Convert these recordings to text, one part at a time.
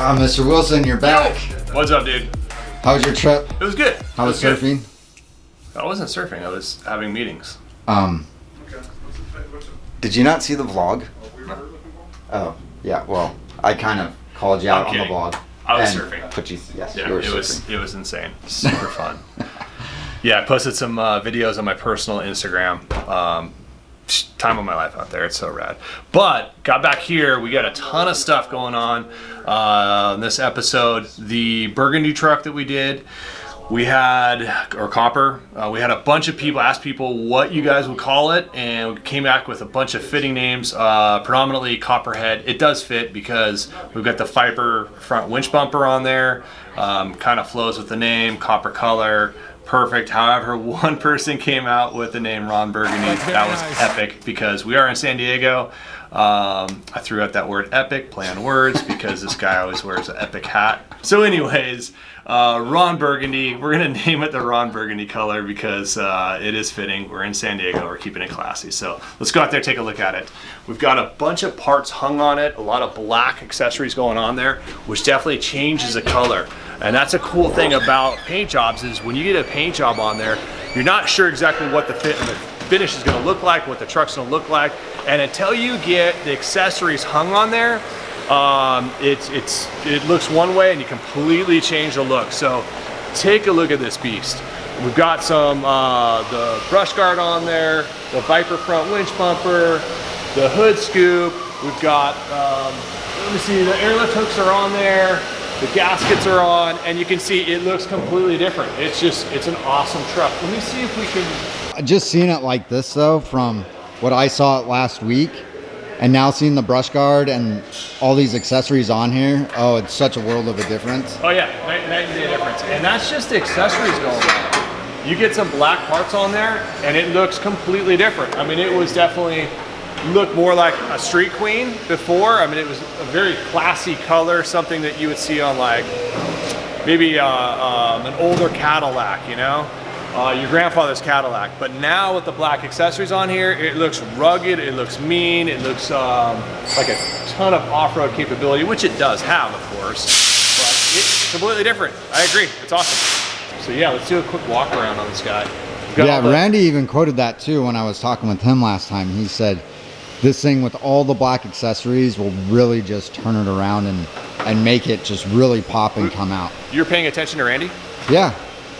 Ah, Mr. Wilson, you're back. What's up, dude? How was your trip? It was good. How was surfing? I wasn't surfing. I was having meetings. Did you not see the vlog? Oh, yeah. Well, I kind of called you out on the vlog. I was surfing. But yes, Yeah, you were it surfing. was insane. Super fun. Yeah, I posted some videos on my personal Instagram. Time of my life out there. It's so rad. But got back here. We got a ton of stuff going on in this episode. The burgundy truck that we did. We had, or copper, we had a bunch of people ask people what you guys would call it, and we came back with a bunch of fitting names, predominantly copperhead. It does fit because we've got the fiber front winch bumper on there, kind of flows with the name, copper color, perfect. However, one person came out with the name Ron Burgundy. That was epic because we are in San Diego. I threw out that word epic, play on words, because this guy always wears an epic hat. So anyways, Ron Burgundy, we're gonna name it the Ron Burgundy color because it is fitting. We're in San Diego, we're keeping it classy. So let's go out there, take a look at it. We've got a bunch of parts hung on it, a lot of black accessories going on there, which definitely changes the color. And that's a cool thing about paint jobs is when you get a paint job on there, you're not sure exactly what the fit and the finish is gonna look like, what the truck's gonna look like. And until you get the accessories hung on there, it looks one way and you completely change the look. So take a look at this beast. We've got some the brush guard on there, the Viper front winch bumper, the hood scoop. We've got, let me see, the airlift hooks are on there, the gaskets are on, and you can see it looks completely different. It's an awesome truck. Let me see if we can. Just seeing it like this though, from what I saw it last week, and now seeing the brush guard and all these accessories on here, oh, it's such a world of a difference. Oh yeah, night and day difference. And that's just the accessories going on. You get some black parts on there and it looks completely different. I mean, it was definitely looked more like a Street Queen before. I mean, it was a very classy color, something that you would see on like maybe an older Cadillac, you know? Your grandfather's Cadillac. But now with the black accessories on here, it looks rugged, it looks mean, it looks like a ton of off-road capability, which it does have, of course, but it's completely different. I agree, it's awesome. So yeah, let's do a quick walk around on this guy. Yeah, Randy even quoted that too when I was talking with him last time. He said, this thing with all the black accessories will really just turn it around and make it just really pop and come out. You're paying attention to Randy? Yeah.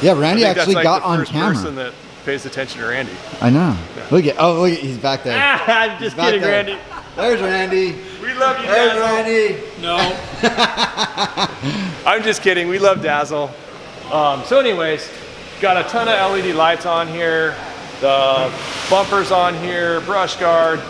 Yeah, Randy actually like got the on first camera. Person that pays attention to Randy. I know. Yeah. Look at, he's back there. I'm just kidding, Randy. There's Randy. We love you, There's Dazzle. Randy. No. I'm just kidding. We love Dazzle. So anyways, got a ton of LED lights on here. The bumpers on here, brush guard.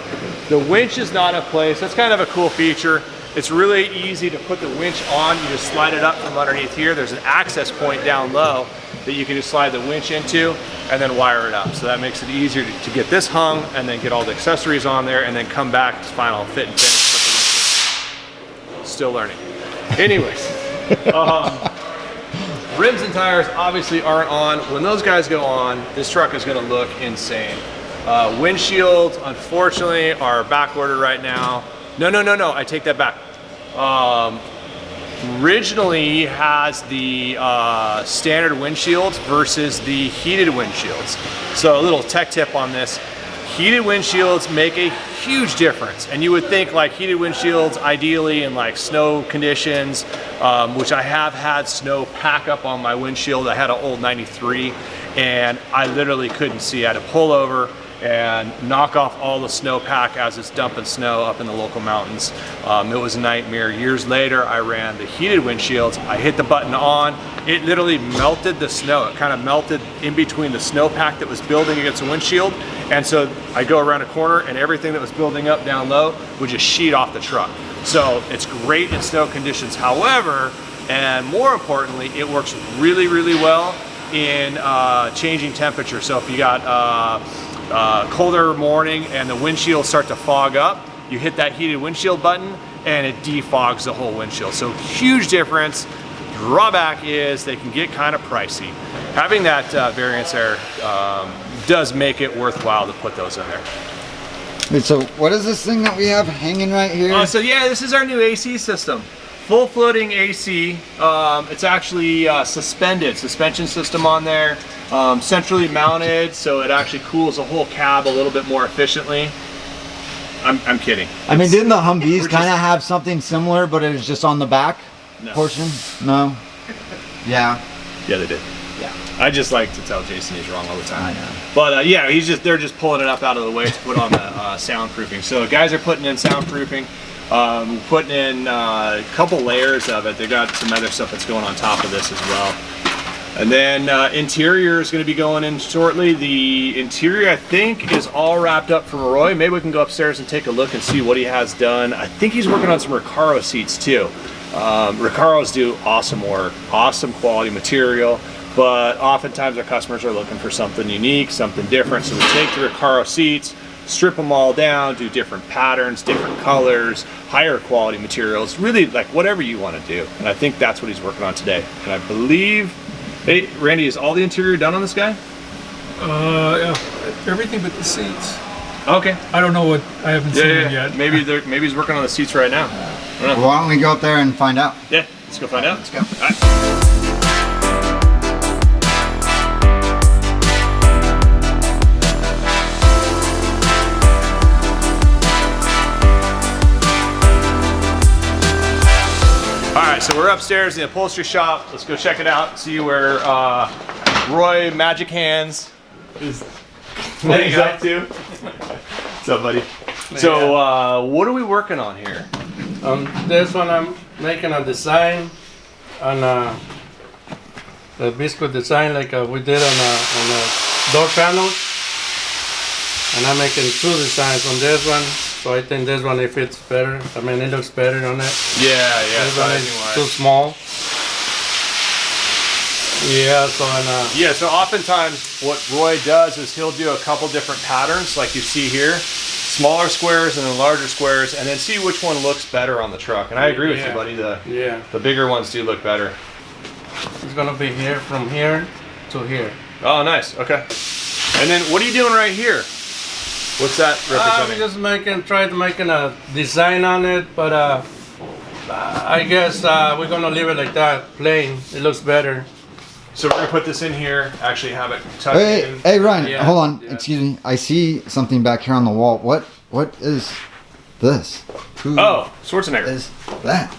The winch is not in place. That's kind of a cool feature. It's really easy to put the winch on. You just slide it up from underneath here. There's an access point down low that you can just slide the winch into and then wire it up. So that makes it easier to get this hung and then get all the accessories on there and then come back to final fit and finish with the winch. Still learning. Anyways, rims and tires obviously aren't on. When those guys go on, this truck is gonna look insane. Windshields, unfortunately, are back ordered right now. No, I take that back. Originally has the standard windshields versus the heated windshields. So a little tech tip on this. Heated windshields make a huge difference. And you would think like heated windshields ideally in like snow conditions, which I have had snow pack up on my windshield. I had an old 93 and I literally couldn't see. I had to pull over and knock off all the snowpack as it's dumping snow up in the local mountains. It was a nightmare. Years later, I ran the heated windshields. I hit the button on. It literally melted the snow. It kind of melted in between the snowpack that was building against the windshield. And so I go around a corner and everything that was building up down low would just sheet off the truck. So it's great in snow conditions. However, and more importantly, it works really, really well in changing temperature. So if you got colder morning and the windshield start to fog up, you hit that heated windshield button and it defogs the whole windshield. So huge difference. Drawback is they can get kind of pricey. Having that variance there does make it worthwhile to put those in there. Wait, so what is this thing that we have hanging right here? So yeah, this is our new AC system. full floating AC. It's actually suspended suspension system on there, centrally mounted, so it actually cools the whole cab a little bit more efficiently. I'm kidding. I mean, didn't the Humvees kind of have something similar, but it was just on the back portion? No. Yeah. Yeah, they did. Yeah. I just like to tell Jason he's wrong all the time. I know. But yeah, they're just pulling it up out of the way to put on the soundproofing. So guys are putting in soundproofing, putting in a couple layers of it. They got some other stuff that's going on top of this as well. And then interior is going to be going in shortly. The interior, I think, is all wrapped up from Roy. Maybe we can go upstairs and take a look and see what he has done. I think he's working on some Recaro seats too. Recaros do awesome work, awesome quality material, but oftentimes our customers are looking for something unique, something different. So we take the Recaro seats, strip them all down, do different patterns, different colors, higher quality materials, really like whatever you want to do. And I think that's what he's working on today. And I believe, hey, Randy, is all the interior done on this guy? Yeah, everything but the seats. Okay. I don't know what, I haven't seen it yet. Maybe he's working on the seats right now. Well, why don't we go up there and find out? Yeah, let's go find out. Let's go. All right. Alright, so we're upstairs in the upholstery shop. Let's go check it out, see where Roy Magic Hands is heading up to. What's up, buddy? So, what are we working on here? This one I'm making a design on the biscuit design like we did on the door panels. And I'm making two designs on this one. So I think this one, it fits better. I mean, it looks better on it. Yeah, This one is too small. Yeah, so yeah, so oftentimes what Roy does is he'll do a couple different patterns like you see here. Smaller squares and then larger squares, and then see which one looks better on the truck. And I agree with you, buddy. The bigger ones do look better. It's gonna be here from here to here. Oh, nice. Okay. And then what are you doing right here? What's that representing? I'm just try to make a design on it, but I guess we're gonna leave it like that, plain. It looks better. So we're gonna put this in here. Actually, have it tucked in. Hey, Ryan, Yeah. hold on. Yeah. Excuse me. I see something back here on the wall. What is this? Who Oh, Schwarzenegger. is that?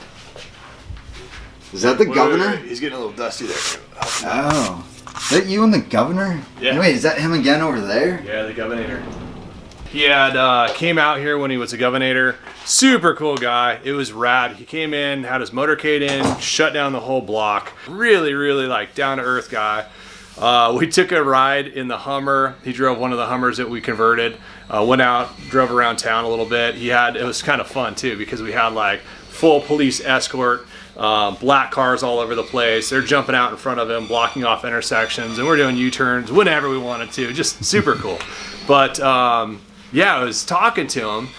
Is that the governor? He's getting a little dusty there. Oh, is that you and the governor? Yeah. Wait, is that him again over there? Yeah, the governor. He had came out here when he was a governor. Super cool guy. It was rad. He came in, had his motorcade in, shut down the whole block. Really, really like down to earth guy. We took a ride in the Hummer. He drove one of the Hummers that we converted. Went out, drove around town a little bit. It was kind of fun too because we had like full police escort, black cars all over the place. They're jumping out in front of him, blocking off intersections, and we're doing U-turns whenever we wanted to. Just super cool. But yeah, I was talking to him,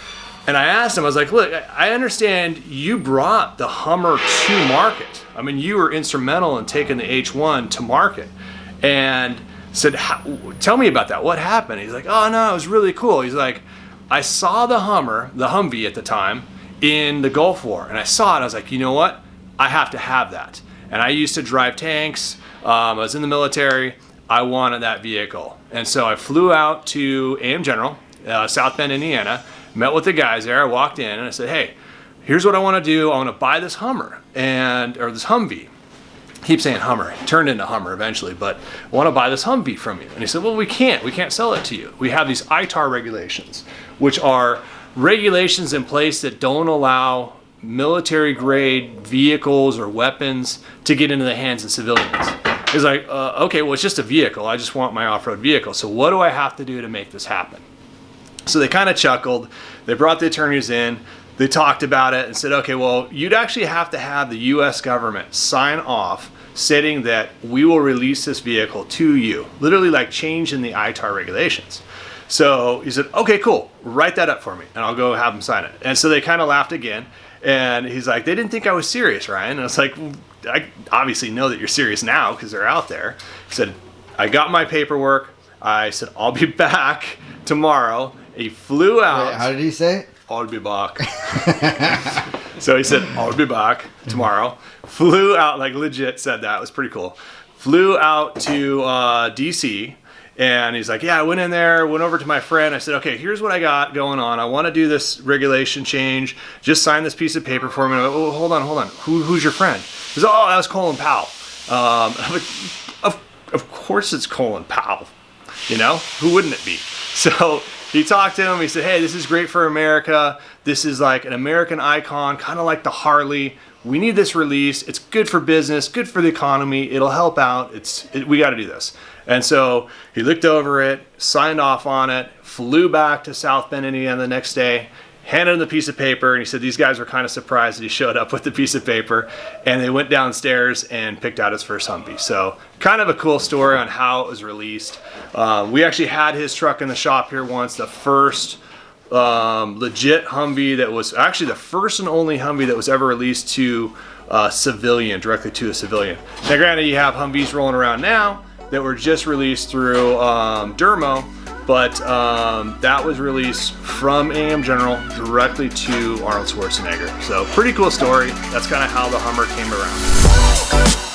and I asked him, I was like, look, I understand you brought the Hummer to market. I mean, you were instrumental in taking the H1 to market. And said, tell me about that. What happened? He's like, oh, no, it was really cool. He's like, I saw the Hummer, the Humvee at the time, in the Gulf War. And I saw it. I was like, you know what? I have to have that. And I used to drive tanks. I was in the military. I wanted that vehicle. And so I flew out to AM General, South Bend, Indiana, met with the guys there. I walked in and I said, hey, here's what I want to do. I want to buy this Hummer or this Humvee. Keep saying Hummer. It turned into Hummer eventually, but I want to buy this Humvee from you. And he said, well, we can't sell it to you. We have these ITAR regulations, which are regulations in place that don't allow military grade vehicles or weapons to get into the hands of civilians. He's like, okay, well, it's just a vehicle. I just want my off-road vehicle. So what do I have to do to make this happen? So they kind of chuckled. They brought the attorneys in. They talked about it and said, okay, well, you'd actually have to have the U.S. government sign off stating that we will release this vehicle to you, literally like changing the ITAR regulations. So he said, okay, cool, write that up for me and I'll go have them sign it. And so they kind of laughed again. And he's like, they didn't think I was serious, Ryan. And I was like, well, I obviously know that you're serious now because they're out there. He said, I got my paperwork. I said, I'll be back tomorrow. He flew out. Wait, how did he say it? I'll be back. So he said, I'll be back tomorrow. Flew out, like legit said that. It was pretty cool. Flew out to DC. And he's like, yeah, I went in there, went over to my friend. I said, okay, here's what I got going on. I want to do this regulation change. Just sign this piece of paper for me. And I went, oh, hold on. Who's your friend? He goes, oh, that was Colin Powell. I'm like, of course it's Colin Powell. You know, who wouldn't it be? So he talked to him. He said, hey, this is great for America. This is like an American icon, kind of like the Harley. We need this release. It's good for business, good for the economy. It'll help out. We got to do this. And so he looked over it, signed off on it, flew back to South Bend, Indiana the next day, handed him the piece of paper, and he said these guys were kind of surprised that he showed up with the piece of paper, and they went downstairs and picked out his first Humvee. So kind of a cool story on how it was released. We actually had his truck in the shop here once, the first legit Humvee that was actually the first and only Humvee that was ever released to civilian, directly to a civilian. Now granted, you have Humvees rolling around now that were just released through Dermo, but that was released from AM General directly to Arnold Schwarzenegger. So pretty cool story. That's kind of how the Hummer came around.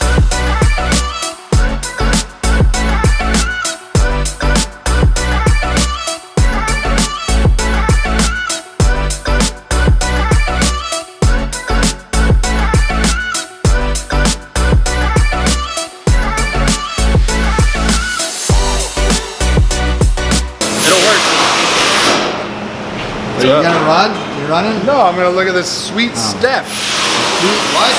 Are you gonna run? You running? No, I'm gonna look at this sweet step.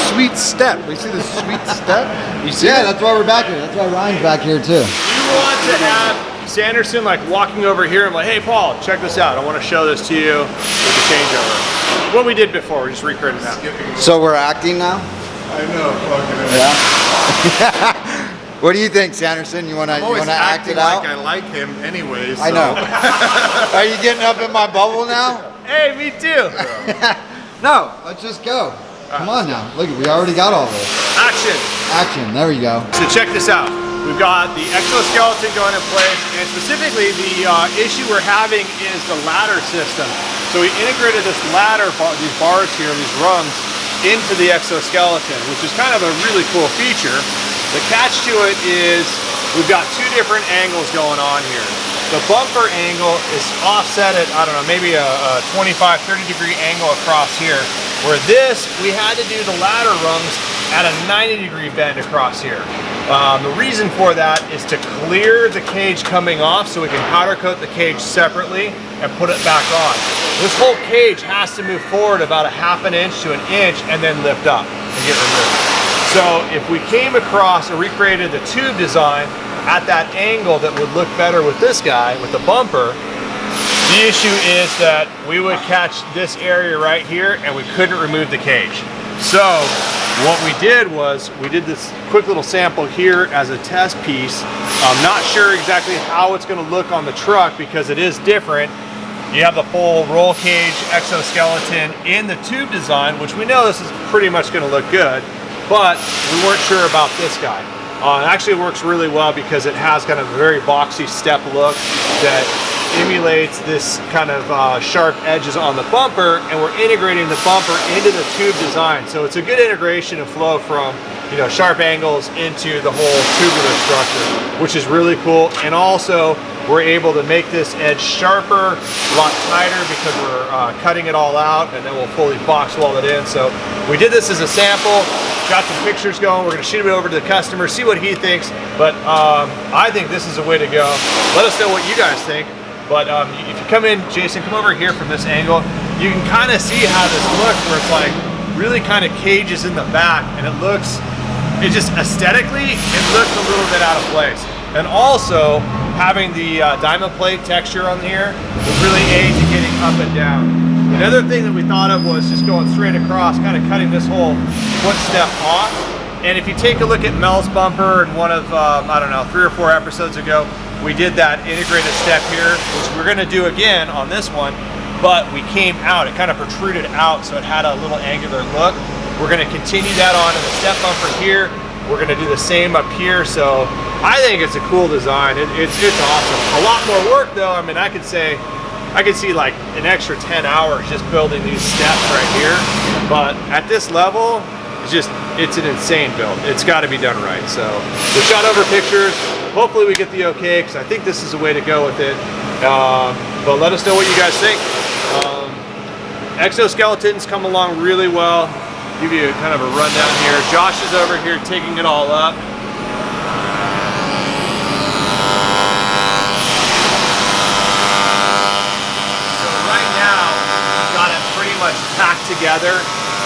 Sweet step. We see this sweet step? You see Yeah, it? that's why we're back here. That's why Ryan's back here too. You want to have Sanderson like walking over here and like, hey Paul, check this out. I want to show this to you with the changeover. What we did before, we're just recreating that. So we're acting now? I know, fucking Yeah. What do you think, Sanderson? You wanna act it out? like I like him anyways. I know. Are you getting up in my bubble now? Hey, me too. No, let's just go. Come on now. Look, we already got all this. Action. Action. There we go. So check this out. We've got the exoskeleton going in place, and specifically the issue we're having is the ladder system. So we integrated this ladder, these bars here, these rungs, into the exoskeleton, which is kind of a really cool feature. The catch to it is we've got two different angles going on here. The bumper angle is offset at, I don't know, maybe a 25, 30 degree angle across here. Where this, we had to do the ladder rungs at a 90 degree bend across here. The reason for that is to clear the cage coming off so we can powder coat the cage separately and put it back on. This whole cage has to move forward about a ½ inch to an inch and then lift up and get removed. So if we came across or recreated the tube design at that angle that would look better with this guy, with the bumper, the issue is that we would catch this area right here and we couldn't remove the cage. So what we did was we did this quick little sample here as a test piece. I'm not sure exactly how it's going to look on the truck because it is different. You have the full roll cage exoskeleton in the tube design, which we know this is pretty much going to look good. But we weren't sure about this guy. It actually works really well because it has kind of a very boxy step look that emulates this kind of sharp edges on the bumper, and we're integrating the bumper into the tube design. So it's a good integration and flow from, you know, sharp angles into the whole tubular structure, which is really cool. And also we're able to make this edge sharper, a lot tighter because we're cutting it all out, and then we'll fully box weld it in. So we did this as a sample, got some pictures going. We're gonna shoot it over to the customer, see what he thinks. But I think this is a way to go. Let us know what you guys think. But if you come in, Jason, come over here from this angle, you can kind of see how this looks, where it's like really kind of cages in the back, and it just aesthetically, it looks a little bit out of place. And also, having the diamond plate texture on here will really aid to getting up and down. Another thing that we thought of was just going straight across, kind of cutting this whole foot step off. And if you take a look at Mel's bumper in one of, I don't know, 3 or 4 episodes ago, we did that integrated step here, which we're gonna do again on this one, but we came out, it kind of protruded out, so it had a little angular look. We're gonna continue that on in the step bumper here. We're gonna do the same up here, so I think it's a cool design. It's awesome. A lot more work though. I mean, I could say I could see like an extra 10 hours just building these steps right here. But at this level, it's an insane build. It's got to be done right. So we shot over pictures. Hopefully we get the okay, because I think this is the way to go with it. But let us know what you guys think. Exoskeleton's come along really well. Give you kind of a rundown here. Josh is over here taking it all up. So right now, we've got it pretty much tacked together.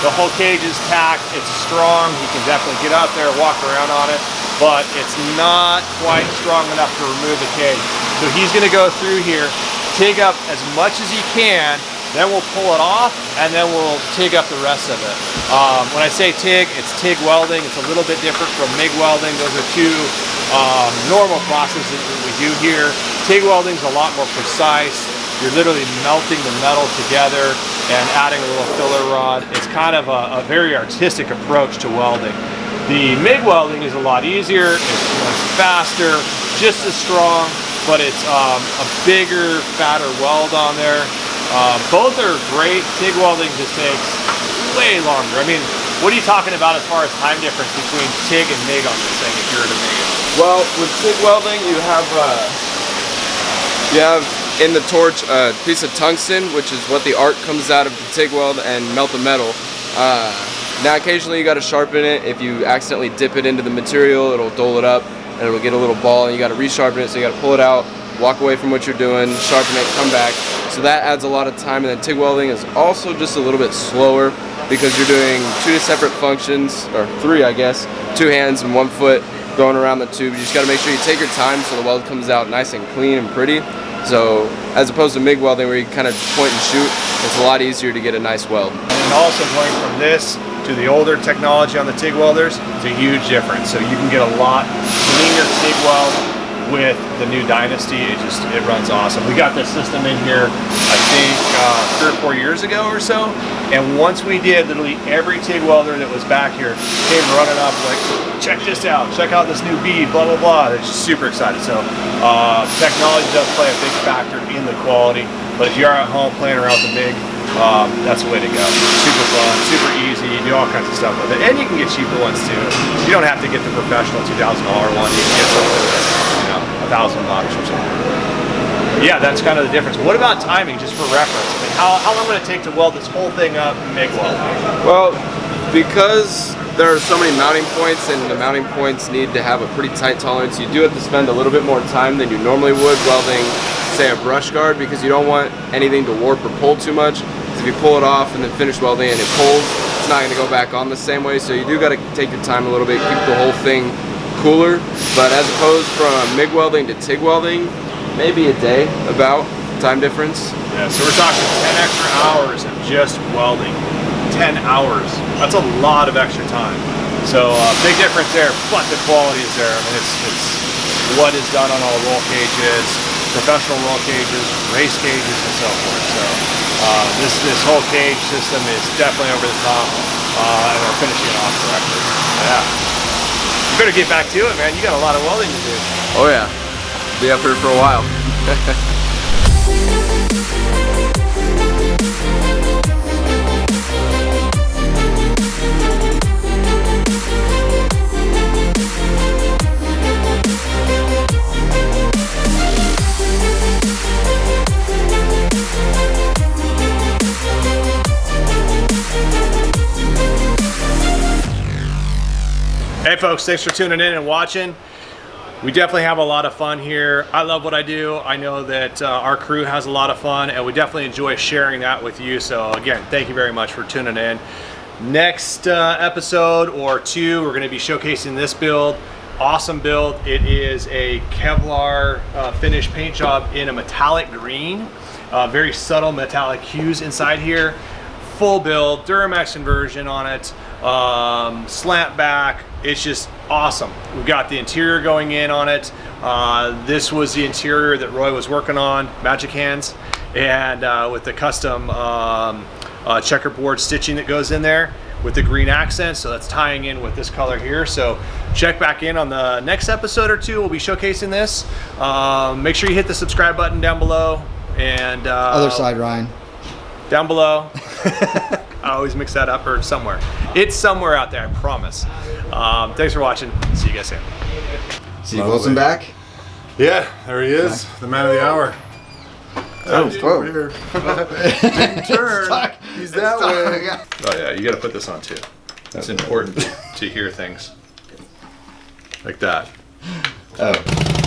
The whole cage is tacked. It's strong. He can definitely get out there, walk around on it, but it's not quite strong enough to remove the cage. So he's going to go through here, TIG up as much as he can, then we'll pull it off, and then we'll TIG up the rest of it. When I say TIG, it's TIG welding. It's a little bit different from MIG welding. Those are two normal processes that we do here. TIG welding is a lot more precise. You're literally melting the metal together and adding a little filler rod. It's kind of a very artistic approach to welding. The MIG welding is a lot easier. It's faster, just as strong, but it's a bigger, fatter weld on there. Both are great. TIG welding just takes way longer. I mean, what are you talking about as far as time difference between TIG and MIG on this thing if you were to MIG it? Well, with TIG welding, you have in the torch a piece of tungsten, which is what the arc comes out of the TIG weld and melt the metal. Now occasionally you got to sharpen it. If you accidentally dip it into the material, it'll dull it up and it'll get a little ball, and you got to resharpen it, so you got to pull it out, walk away from what you're doing, sharpen it, come back. So that adds a lot of time. And then TIG welding is also just a little bit slower because you're doing two separate functions, or three I guess, 2 hands and 1 foot going around the tube. You just got to make sure you take your time so the weld comes out nice and clean and pretty. So as opposed to MIG welding where you kind of point and shoot, it's a lot easier to get a nice weld. And also going from this to the older technology on the TIG welders, it's a huge difference. So you can get a lot cleaner TIG weld with the new Dynasty. It runs awesome. We got this system in here, I think 3 or 4 years ago or so. And once we did, literally every TIG welder that was back here came running up like, check this out, check out this new bead, blah, blah, blah. They're just super excited. So technology does play a big factor in the quality. But if you're at home playing around with the MIG, that's the way to go. Super fun, super easy, you do all kinds of stuff with it. And you can get cheaper ones too. You don't have to get the professional $2,000 one. You can get something that's, $1,000 or something. Yeah, that's kind of the difference. What about timing, just for reference? I mean, how long would it take to weld this whole thing up and MIG weld? Well, because there are so many mounting points and the mounting points need to have a pretty tight tolerance, you do have to spend a little bit more time than you normally would welding, say, a brush guard, because you don't want anything to warp or pull too much. Because if you pull it off and then finish welding and it pulls, it's not going to go back on the same way. So you do got to take your time a little bit, keep the whole thing cooler. But as opposed from MIG welding to TIG welding, maybe a day about time difference. Yeah, so we're talking 10 extra hours of just welding. 10 hours. That's a lot of extra time. So big difference there, but the quality is there. I mean, it's what is done on all roll cages, professional roll cages, race cages, and so forth. So this whole cage system is definitely over the top, and we're finishing it off correctly. Yeah. You better get back to it, man. You got a lot of welding to do. Oh yeah, be up here for a while. Hey folks, thanks for tuning in and watching. We definitely have a lot of fun here. I love what I do. I know that our crew has a lot of fun, and we definitely enjoy sharing that with you. So again, thank you very much for tuning in. Next episode or two, we're going to be showcasing this build. Awesome build. It is a Kevlar finish paint job in a metallic green. Very subtle metallic hues inside here. Full build, Duramax conversion on it, slant back. It's just awesome. We've got the interior going in on it. This was the interior that Roy was working on, Magic Hands, and with the custom checkerboard stitching that goes in there with the green accents. So that's tying in with this color here. So check back in on the next episode or two. We'll be showcasing this. Make sure you hit the subscribe button down below. And Other side, Ryan. down below. I always mix that up, or somewhere. It's somewhere out there, I promise. Thanks for watching. See you guys soon. See Wilson back? Yeah, there he is, the man of the hour. Oh, whoa. Here. Didn't turn. He's that way. Oh yeah, you got to put this on too. It's important to hear things like that. Oh.